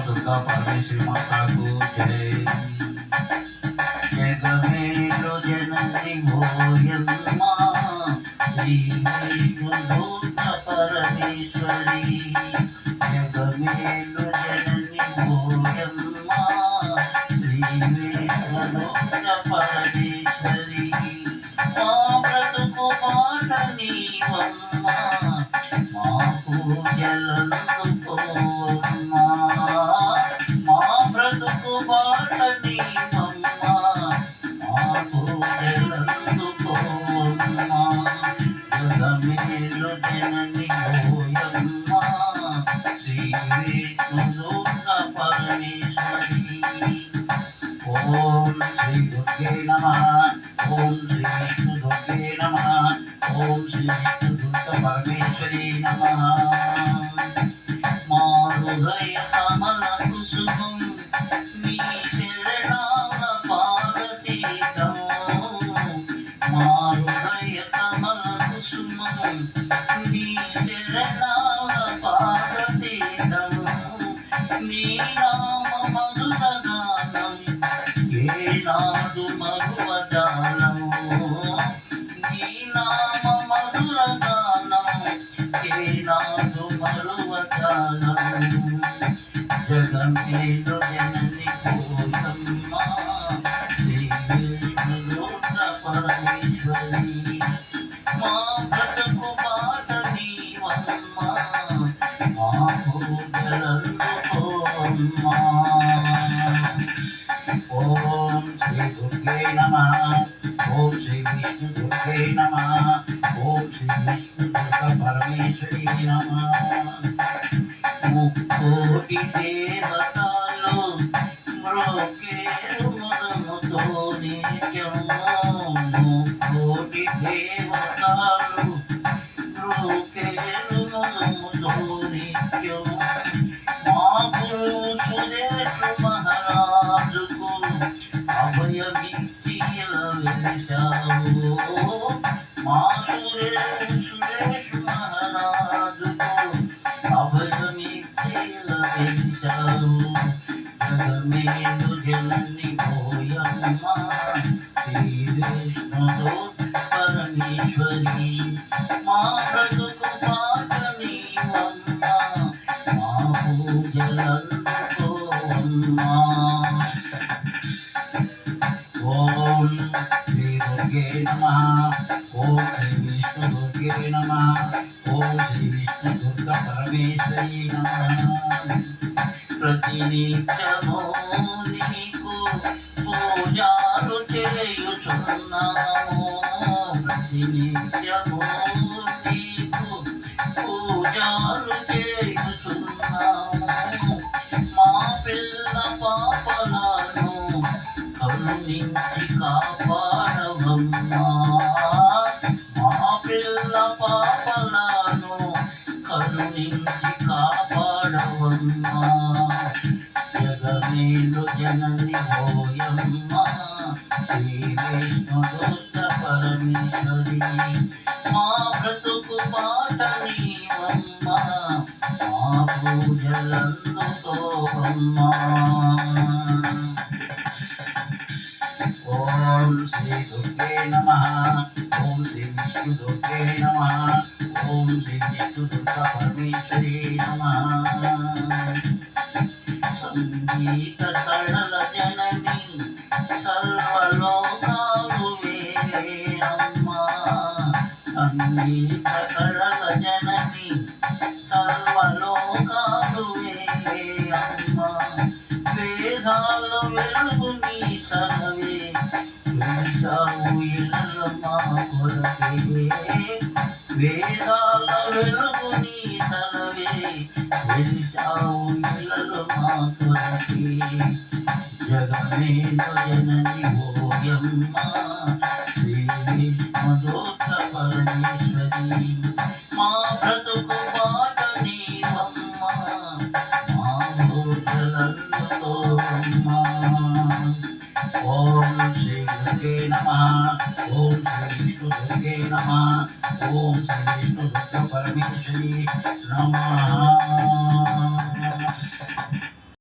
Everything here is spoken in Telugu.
दुर्गा परमेश्वरी माता को जय। जगमेलो जननी मोयम्मा श्री दुर्गा परमेश्वरी। जगमेलो जननी मोयम्मा श्री दुर्गा परमेश्वरी। మా బ్రతుకు మాట నీవమ్మా, మా పూజలందుకోవమ్మా. మా బ్రతుకు మాట నీవమ్మా, మా పూజలందుకోవమ్మా. జగమేలు జనని ఓయమ్మా శ్రీ దుర్గా పరమేశ్వరి। ఓం శ్రీ దుర్గే నమః। ఓం శ్రీ విష్ణు దుర్గే నమః। ఓం శ్రీ విష్ణు దుర్గా పరమేశ్వరి నమః। మా హృదయ కమల కుసుమం నీ శరణాల పాదతీర్థం। మా హృదయ కమల కుసుమం నీ శరణాల పాదతీర్థం। నీ నామ మధుర గానం ఏనాడు మరువజాలం। నీ నామ మధుర గానం ఏనాడు మరువజాలం। జగమేలు జనని ఓయమ్మా శ్రీ విష్ణు దుర్గా పరమేశ్వరి। మా బ్రతుకు మాట నీవమ్మా, మా పూజలందుకోవమ్మా। ఓం శ్రీ దుర్గే నమః। ఓం శ్రీ విష్ణు దుర్గే నమః। ఓం శ్రీ విష్ణు దుర్గా పరమేశ్వరి నమః। ముక్కోటి దేవతలు మ్రోకేరు ముదముతో నిత్యం। ముక్కోటి దేవతలు మ్రోకేరు ముదముతో నిత్యం। మా గురు సురేషు మహారాజుకు అభయమిచ్చి వెలిశావు। మా సురేషు మహారాజుకు అభయమిచ్చి వెలిశావు। జగమేలు జనని ఓయమ్మా శ్రీ విష్ణు దుర్గా పరమేశ్వరి। మా బ్రతుకు మాట నీవమ్మా, మా పూజలందుకోవమ్మా। ఓం శ్రీ దుర్గే నమః। ఓం శ్రీ విష్ణు దుర్గే నమః। ఓం శ్రీ విష్ణు దుర్గా పరమేశ్వరి నమః। ప్రతినిత్యము నీకు పూజలు చేయుచున్నాము। ప్రతినిత్యము నీకు పూజలు చేయుచున్నాము। మా పిల్ల పాపలను కరుణించి కాపాడవమ్మా। మా పిల్ల పాపలను కరుణించి కాపాడవమ్మా। జగమేలు జనని ఓయమ్మా శ్రీ విష్ణు దుర్గా పరమేశ్వరి। మా బ్రతుకు మాట నీవమ్మా, మా పూజలందుకోవమ్మా। ఓం శ్రీ దుర్గే నమః। ఓం శ్రీ విష్ణు దుర్గే నమః। ఓం శ్రీ విష్ణు దుర్గా పరమేశ్వరి నమః। సంగీత కళల జనని సర్వలోకాలు వేలమ్మా। సంగీత కళల జనని సర్వలోకాలు వేలమ్మా। వేదాల వెలుగు నీ సలవే వెలిశావు ఇళ్ళ మా కొరకే। వేదాల వెలుగు